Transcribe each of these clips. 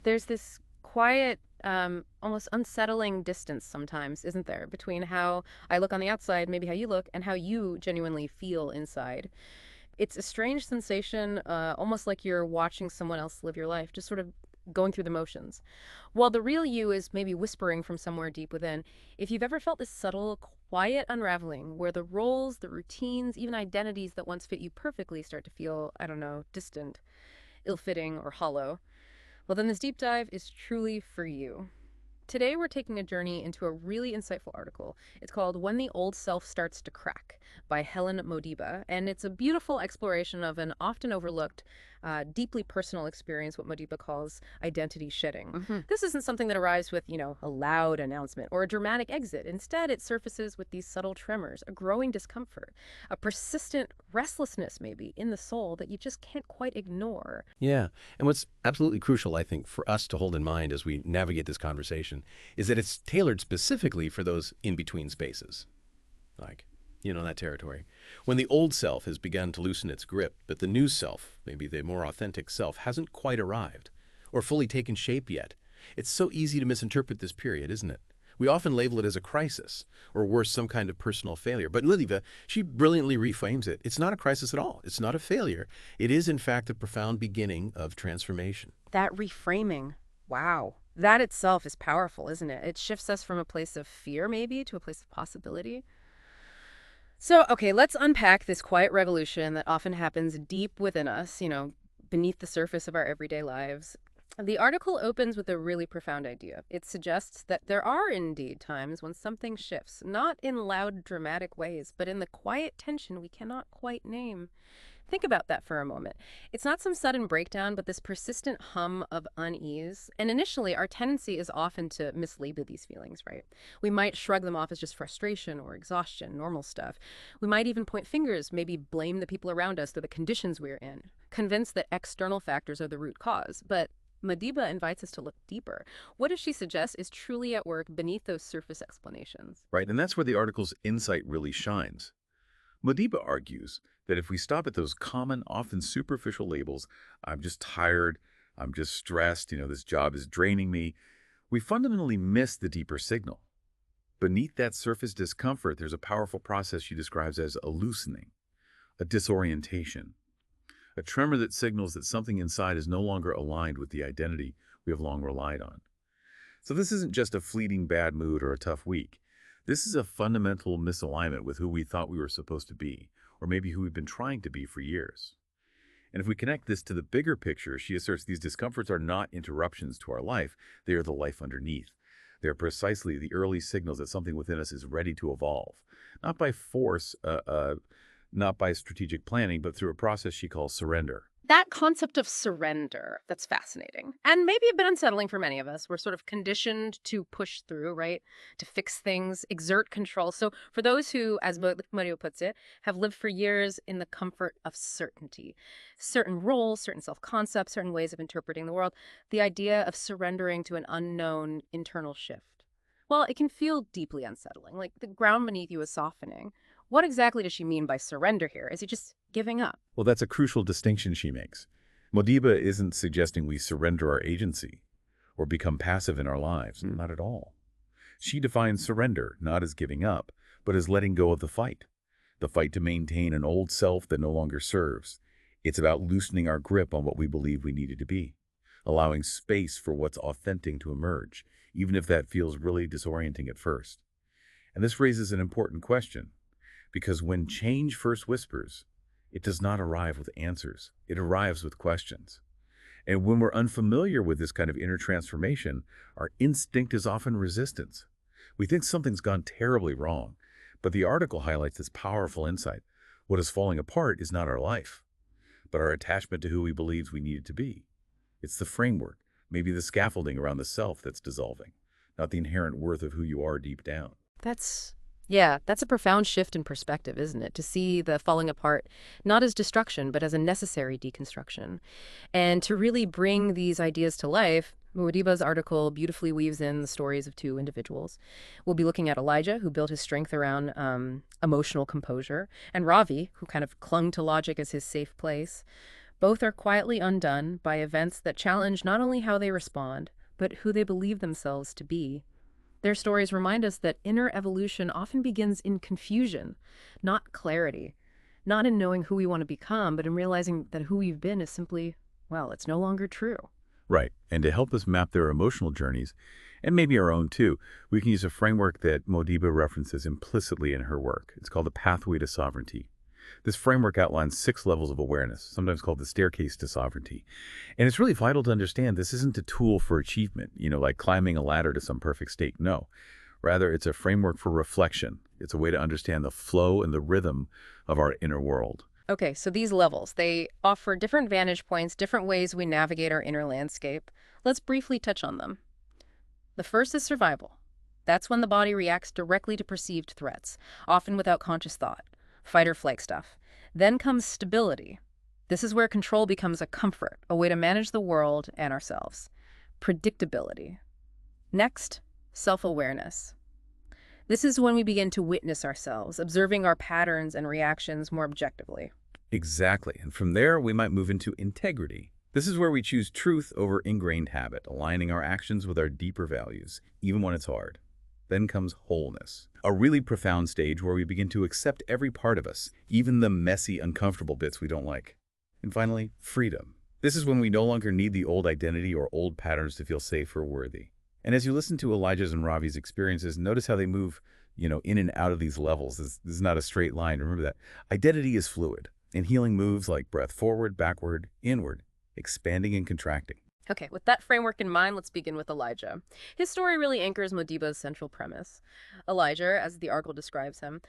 There's this quiet, almost unsettling distance sometimes, isn't there, between how I look on the outside, maybe how you look, and how you genuinely feel inside. It's a strange sensation, almost like you're watching someone else live your life, just sort of going through the motions. While the real you is maybe whispering from somewhere deep within, if you've ever felt this subtle, quiet unraveling where the roles, the routines, even identities that once fit you perfectly start to feel, I don't know, distant, ill-fitting, or hollow, well, then this deep dive is truly for you. Today, we're taking a journey into a really insightful article. It's called When the Old Self Starts to Crack by Helen Modiba, and it's a beautiful exploration of an often overlooked, deeply personal experience, what Modiba calls identity shedding. This isn't something that arrives with, a loud announcement or a dramatic exit. Instead, it surfaces with these subtle tremors, a growing discomfort, a persistent restlessness, maybe, in the soul that you just can't quite ignore. Yeah. And what's absolutely crucial, I think, for us to hold in mind as we navigate this conversation is that it's tailored specifically for those in-between spaces. Like, that territory. When the old self has begun to loosen its grip, but the new self, maybe the more authentic self, hasn't quite arrived or fully taken shape yet. It's so easy to misinterpret this period, isn't it? We often label it as a crisis, or worse, some kind of personal failure. But Lidiva, she brilliantly reframes it. It's not a crisis at all. It's not a failure. It is, in fact, a profound beginning of transformation. That reframing, wow. That itself is powerful, isn't it? It shifts us from a place of fear, maybe, to a place of possibility. So, okay, let's unpack this quiet revolution that often happens deep within us, beneath the surface of our everyday lives. The article opens with a really profound idea. It suggests that there are indeed times when something shifts, not in loud, dramatic ways, but in the quiet tension we cannot quite name. Think about that for a moment. It's not some sudden breakdown, but this persistent hum of unease. And initially, our tendency is often to mislabel these feelings, right? We might shrug them off as just frustration or exhaustion, normal stuff. We might even point fingers, maybe blame the people around us or the conditions we're in, convinced that external factors are the root cause. But Madiba invites us to look deeper. What does she suggest is truly at work beneath those surface explanations? Right? And that's where the article's insight really shines. Modiba argues that if we stop at those common, often superficial labels, I'm just tired, I'm just stressed, this job is draining me, we fundamentally miss the deeper signal. Beneath that surface discomfort, there's a powerful process she describes as a loosening, a disorientation, a tremor that signals that something inside is no longer aligned with the identity we have long relied on. So this isn't just a fleeting bad mood or a tough week. This is a fundamental misalignment with who we thought we were supposed to be, or maybe who we've been trying to be for years. And if we connect this to the bigger picture, she asserts these discomforts are not interruptions to our life, they are the life underneath. They are precisely the early signals that something within us is ready to evolve, not by force, not by strategic planning, but through a process she calls surrender. That concept of surrender, that's fascinating. And maybe a bit unsettling for many of us. We're sort of conditioned to push through, right? To fix things, exert control. So for those who, as Mario puts it, have lived for years in the comfort of certainty, certain roles, certain self-concepts, certain ways of interpreting the world, the idea of surrendering to an unknown internal shift, well, it can feel deeply unsettling, like the ground beneath you is softening. What exactly does she mean by surrender here? Is it just giving up? Well, that's a crucial distinction she makes. Modiba isn't suggesting we surrender our agency or become passive in our lives. Not at all. She defines surrender not as giving up, but as letting go of the fight to maintain an old self that no longer serves. It's about loosening our grip on what we believe we needed to be, allowing space for what's authentic to emerge, even if that feels really disorienting at first. And this raises an important question, because when change first whispers, it does not arrive with answers. It arrives with questions. And when we're unfamiliar with this kind of inner transformation, our instinct is often resistance. We think something's gone terribly wrong, but the article highlights this powerful insight. What is falling apart is not our life, but our attachment to who we believed we needed to be. It's the framework, maybe the scaffolding around the self that's dissolving, not the inherent worth of who you are deep down. That's a profound shift in perspective, isn't it? To see the falling apart not as destruction, but as a necessary deconstruction. And to really bring these ideas to life, Muadiba's article beautifully weaves in the stories of two individuals. We'll be looking at Elijah, who built his strength around emotional composure, and Ravi, who kind of clung to logic as his safe place. Both are quietly undone by events that challenge not only how they respond, but who they believe themselves to be. Their stories remind us that inner evolution often begins in confusion, not clarity. Not in knowing who we want to become, but in realizing that who we've been is simply, well, it's no longer true. Right. And to help us map their emotional journeys, and maybe our own too, we can use a framework that Modiba references implicitly in her work. It's called the Pathway to Sovereignty. This framework outlines 6 levels of awareness, sometimes called the staircase to sovereignty. And it's really vital to understand this isn't a tool for achievement, like climbing a ladder to some perfect state. No. Rather, it's a framework for reflection. It's a way to understand the flow and the rhythm of our inner world. Okay, so these levels, they offer different vantage points, different ways we navigate our inner landscape. Let's briefly touch on them. The first is survival. That's when the body reacts directly to perceived threats, often without conscious thought. Fight or flight stuff. Then comes stability. This is where control becomes a comfort, a way to manage the world and ourselves. Predictability. Next, self-awareness. This is when we begin to witness ourselves, observing our patterns and reactions more objectively. Exactly. And from there, we might move into integrity. This is where we choose truth over ingrained habit, aligning our actions with our deeper values, even when it's hard. Then comes wholeness, a really profound stage where we begin to accept every part of us, even the messy, uncomfortable bits we don't like. And finally, freedom. This is when we no longer need the old identity or old patterns to feel safe or worthy. And as you listen to Elijah's and Ravi's experiences, notice how they move, in and out of these levels. This is not a straight line. Remember that. Identity is fluid, and healing moves like breath forward, backward, inward, expanding and contracting. Okay, with that framework in mind, let's begin with Elijah. His story really anchors Modiba's central premise. Elijah, as the article describes him,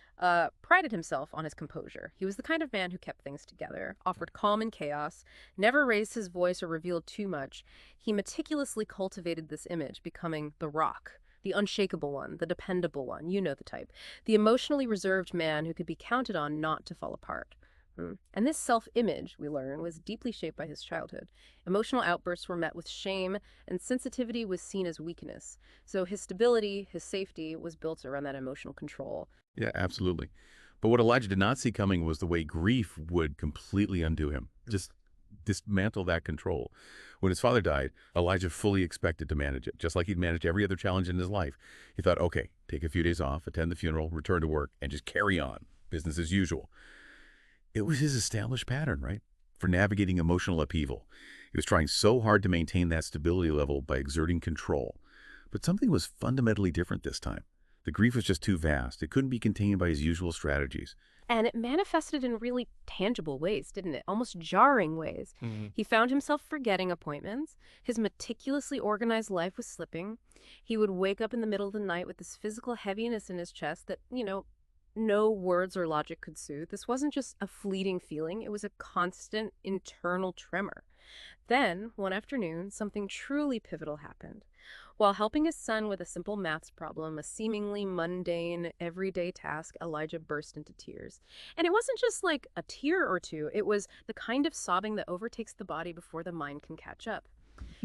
prided himself on his composure. He was the kind of man who kept things together, offered calm in chaos, never raised his voice or revealed too much. He meticulously cultivated this image, becoming the rock, the unshakable one, the dependable one, you know the type, the emotionally reserved man who could be counted on not to fall apart. And this self-image, we learn, was deeply shaped by his childhood. Emotional outbursts were met with shame, and sensitivity was seen as weakness. So his stability, his safety, was built around that emotional control. Yeah, absolutely. But what Elijah did not see coming was the way grief would completely undo him, just dismantle that control. When his father died, Elijah fully expected to manage it, just like he'd managed every other challenge in his life. He thought, okay, take a few days off, attend the funeral, return to work, and just carry on, business as usual. It was his established pattern, right, for navigating emotional upheaval. He was trying so hard to maintain that stability level by exerting control. But something was fundamentally different this time. The grief was just too vast. It couldn't be contained by his usual strategies. And it manifested in really tangible ways, didn't it? Almost jarring ways. He found himself forgetting appointments. His meticulously organized life was slipping. He would wake up in the middle of the night with this physical heaviness in his chest that, no words or logic could soothe. This wasn't just a fleeting feeling, it was a constant internal tremor. Then, one afternoon, something truly pivotal happened. While helping his son with a simple maths problem, a seemingly mundane, everyday task, Elijah burst into tears. And it wasn't just like a tear or two, it was the kind of sobbing that overtakes the body before the mind can catch up.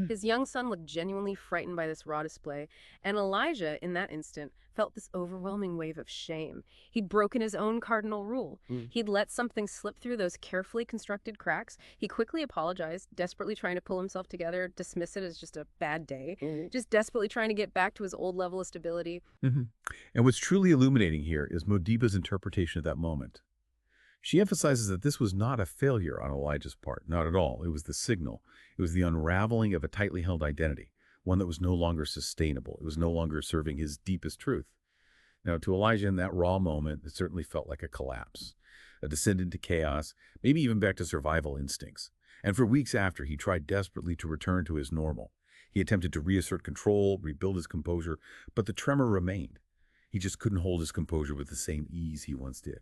His young son looked genuinely frightened by this raw display, and Elijah, in that instant, felt this overwhelming wave of shame. He'd broken his own cardinal rule. He'd let something slip through those carefully constructed cracks. He quickly apologized, desperately trying to pull himself together, dismiss it as just a bad day, just desperately trying to get back to his old level of stability. And what's truly illuminating here is Modiba's interpretation of that moment. She emphasizes that this was not a failure on Elijah's part, not at all. It was the signal. It was the unraveling of a tightly held identity, one that was no longer sustainable. It was no longer serving his deepest truth. Now, to Elijah in that raw moment, it certainly felt like a collapse, a descent into chaos, maybe even back to survival instincts. And for weeks after, he tried desperately to return to his normal. He attempted to reassert control, rebuild his composure, but the tremor remained. He just couldn't hold his composure with the same ease he once did.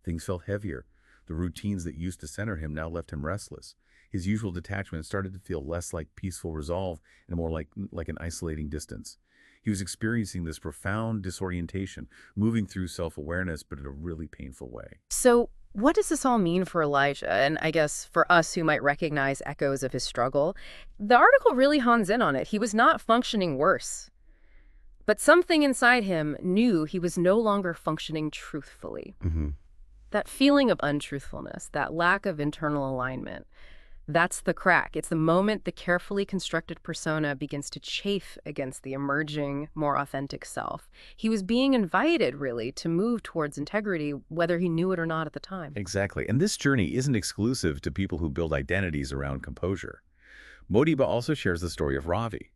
Things felt heavier. The routines that used to center him now left him restless. His usual detachment started to feel less like peaceful resolve and more like an isolating distance. He was experiencing this profound disorientation, moving through self-awareness, but in a really painful way. So, what does this all mean for Elijah? And I guess for us who might recognize echoes of his struggle, the article really hones in on it. He was not functioning worse. But something inside him knew he was no longer functioning truthfully. That feeling of untruthfulness, that lack of internal alignment, That's the crack. It's the moment the carefully constructed persona begins to chafe against the emerging, more authentic self. He was being invited, really, to move towards integrity, whether he knew it or not at the time. Exactly. And this journey isn't exclusive to people who build identities around composure. Modiba also shares the story of Ravi.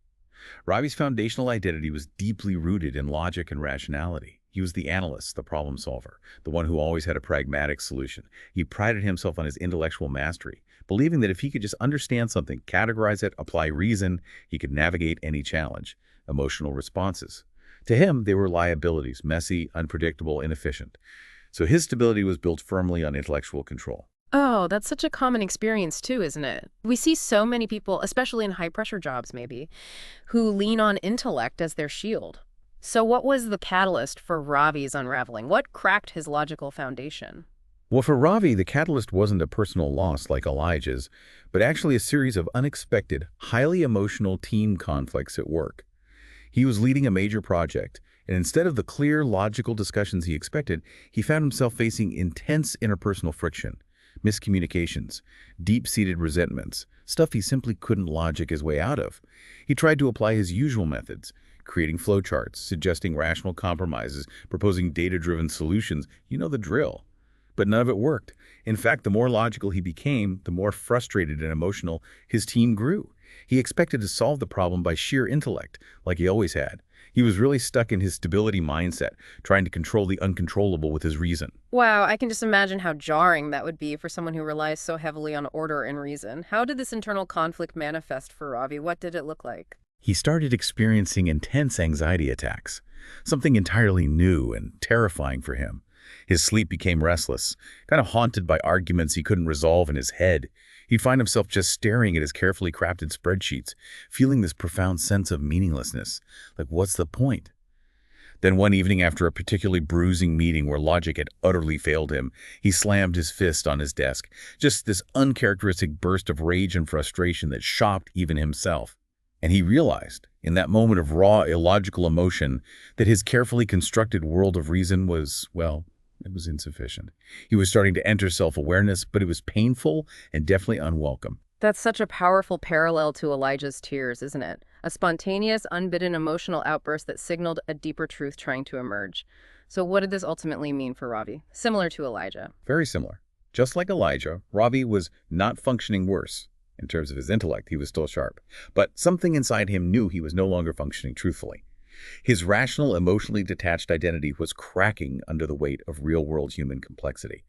Ravi's foundational identity was deeply rooted in logic and rationality. He was the analyst, the problem solver, the one who always had a pragmatic solution. He prided himself on his intellectual mastery, believing that if he could just understand something, categorize it, apply reason, he could navigate any challenge. Emotional responses. To him, they were liabilities, messy, unpredictable, inefficient. So his stability was built firmly on intellectual control. Oh, that's such a common experience too, isn't it? We see so many people, especially in high-pressure jobs maybe, who lean on intellect as their shield. So what was the catalyst for Ravi's unraveling? What cracked his logical foundation? Well, for Ravi, the catalyst wasn't a personal loss like Elijah's, but actually a series of unexpected, highly emotional team conflicts at work. He was leading a major project, and instead of the clear, logical discussions he expected, he found himself facing intense interpersonal friction, miscommunications, deep-seated resentments, stuff he simply couldn't logic his way out of. He tried to apply his usual methods, creating flowcharts, suggesting rational compromises, proposing data-driven solutions. You know the drill. But none of it worked. In fact, the more logical he became, the more frustrated and emotional his team grew. He expected to solve the problem by sheer intellect, like he always had. He was really stuck in his stability mindset, trying to control the uncontrollable with his reason. Wow, I can just imagine how jarring that would be for someone who relies so heavily on order and reason. How did this internal conflict manifest for Ravi? What did it look like? He started experiencing intense anxiety attacks, something entirely new and terrifying for him. His sleep became restless, kind of haunted by arguments he couldn't resolve in his head. He'd find himself just staring at his carefully crafted spreadsheets, feeling this profound sense of meaninglessness. Like, what's the point? Then one evening, after a particularly bruising meeting where logic had utterly failed him, he slammed his fist on his desk. Just this uncharacteristic burst of rage and frustration that shocked even himself. And he realized, in that moment of raw, illogical emotion, that his carefully constructed world of reason was, well, it was insufficient. He was starting to enter self-awareness, but it was painful and definitely unwelcome. That's such a powerful parallel to Elijah's tears, isn't it? A spontaneous, unbidden emotional outburst that signaled a deeper truth trying to emerge. So what did this ultimately mean for Ravi? Similar to Elijah. Very similar. Just like Elijah, Ravi was not functioning worse. In terms of his intellect, he was still sharp. But something inside him knew he was no longer functioning truthfully. His rational, emotionally detached identity was cracking under the weight of real-world human complexity.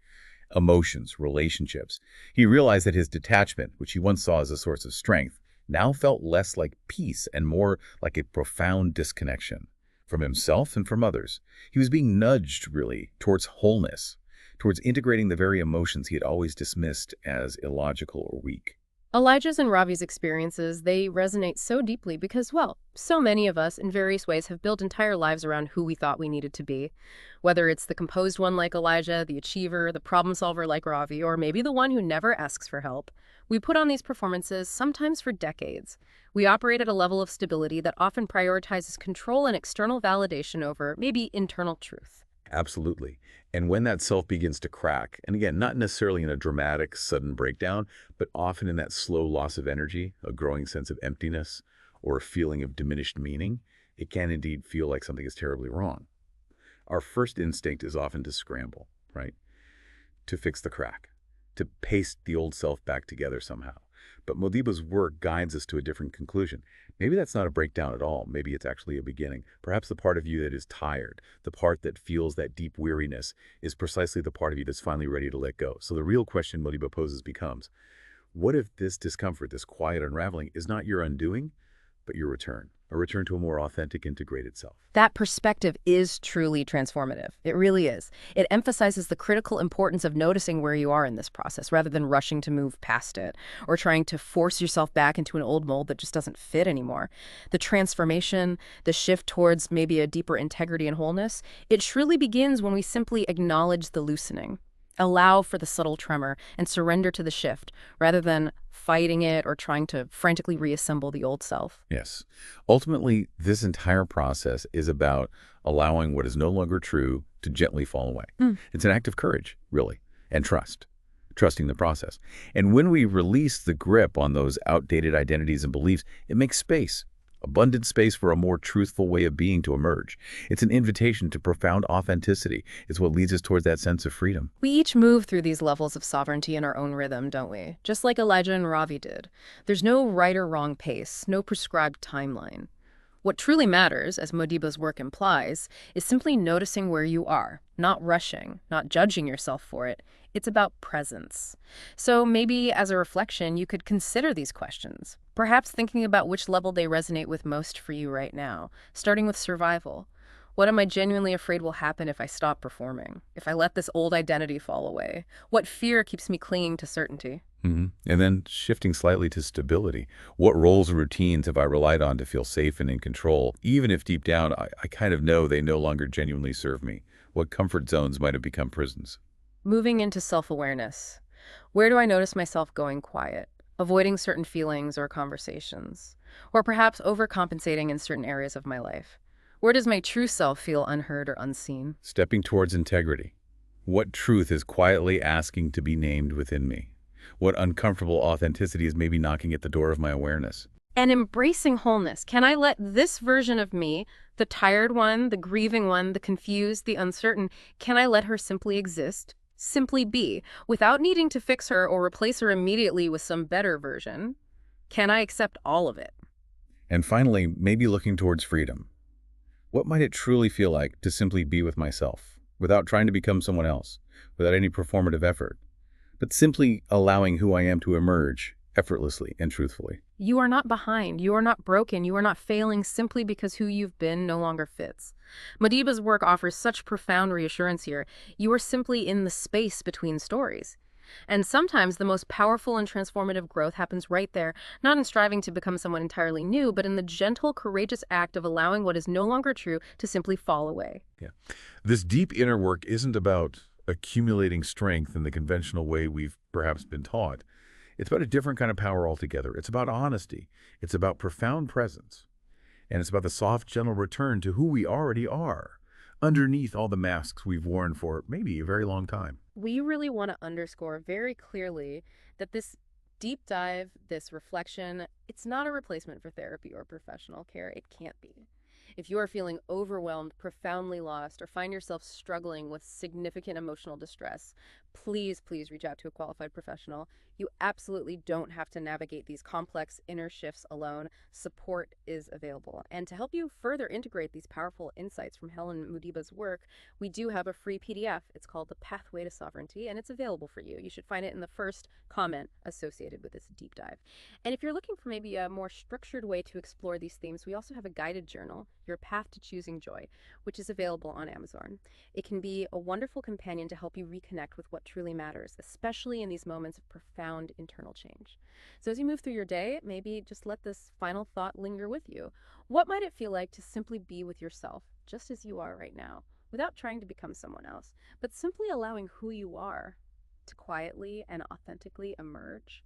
Emotions, relationships. He realized that his detachment, which he once saw as a source of strength, now felt less like peace and more like a profound disconnection from himself and from others. He was being nudged, really, towards wholeness, towards integrating the very emotions he had always dismissed as illogical or weak. Elijah's and Ravi's experiences, they resonate so deeply because, well, so many of us in various ways have built entire lives around who we thought we needed to be. Whether it's the composed one like Elijah, the achiever, the problem solver like Ravi, or maybe the one who never asks for help. We put on these performances, sometimes for decades. We operate at a level of stability that often prioritizes control and external validation over maybe internal truth. Absolutely. And when that self begins to crack, and again, not necessarily in a dramatic, sudden breakdown, but often in that slow loss of energy, a growing sense of emptiness, or a feeling of diminished meaning, it can indeed feel like something is terribly wrong. Our first instinct is often to scramble, right? To fix the crack, to paste the old self back together somehow. But Modiba's work guides us to a different conclusion. Maybe that's not a breakdown at all. Maybe it's actually a beginning. Perhaps the part of you that is tired, the part that feels that deep weariness, is precisely the part of you that's finally ready to let go. So the real question Modiba poses becomes, what if this discomfort, this quiet unraveling, is not your undoing, but your return? A return to a more authentic, integrated self. That perspective is truly transformative. It really is. It emphasizes the critical importance of noticing where you are in this process rather than rushing to move past it or trying to force yourself back into an old mold that just doesn't fit anymore. The transformation, the shift towards maybe a deeper integrity and wholeness, it truly begins when we simply acknowledge the loosening, allow for the subtle tremor, and surrender to the shift rather than fighting it or trying to frantically reassemble the old self. Yes. Ultimately, this entire process is about allowing what is no longer true to gently fall away. It's an act of courage, really, and trust. trusting the process. And when we release the grip on those outdated identities and beliefs, it makes space, abundant space for a more truthful way of being to emerge. It's an invitation to profound authenticity. It's what leads us towards that sense of freedom. We each move through these levels of sovereignty in our own rhythm, don't we? Just like Elijah and Ravi did. There's no right or wrong pace, no prescribed timeline. What truly matters, as Modiba's work implies, is simply noticing where you are, not rushing, not judging yourself for it. It's about presence. So maybe as a reflection, you could consider these questions, perhaps thinking about which level they resonate with most for you right now, starting with survival. What am I genuinely afraid will happen if I stop performing? If I let this old identity fall away? What fear keeps me clinging to certainty? And then shifting slightly to stability. What roles or routines have I relied on to feel safe and in control, even if deep down I kind of know they no longer genuinely serve me? What comfort zones might have become prisons? Moving into self-awareness. Where do I notice myself going quiet, avoiding certain feelings or conversations, or perhaps overcompensating in certain areas of my life? Where does my true self feel unheard or unseen? Stepping towards integrity. What truth is quietly asking to be named within me? What uncomfortable authenticity is maybe knocking at the door of my awareness? And embracing wholeness. Can I let this version of me, the tired one, the grieving one, the confused, the uncertain, can I let her simply exist, simply be, without needing to fix her or replace her immediately with some better version? Can I accept all of it? And finally, maybe looking towards freedom. What might it truly feel like to simply be with myself, without trying to become someone else, without any performative effort, but simply allowing who I am to emerge effortlessly and truthfully? You are not behind. You are not broken. You are not failing simply because who you've been no longer fits. Madiba's work offers such profound reassurance here. You are simply in the space between stories. And sometimes the most powerful and transformative growth happens right there, not in striving to become someone entirely new, but in the gentle, courageous act of allowing what is no longer true to simply fall away. Yeah. This deep inner work isn't about accumulating strength in the conventional way we've perhaps been taught. It's about a different kind of power altogether. It's about honesty. It's about profound presence. And it's about the soft, gentle return to who we already are, underneath all the masks we've worn for maybe a very long time. We really want to underscore very clearly that this deep dive, this reflection, it's not a replacement for therapy or professional care. It can't be. If you are feeling overwhelmed, profoundly lost, or find yourself struggling with significant emotional distress, please reach out to a qualified professional. You absolutely don't have to navigate these complex inner shifts alone. Support is available. And to help you further integrate these powerful insights from Helen Mudiba's work, we do have a free PDF. It's called The Pathway to Sovereignty, and it's available for you. You should find it in the first comment associated with this deep dive. And if you're looking for maybe a more structured way to explore these themes, we also have a guided journal, Your Path to Choosing Joy, which is available on Amazon. It can be a wonderful companion to help you reconnect with what truly matters, especially in these moments of profound internal change. So as you move through your day, maybe just let this final thought linger with you. What might it feel like to simply be with yourself, just as you are right now, without trying to become someone else, but simply allowing who you are to quietly and authentically emerge?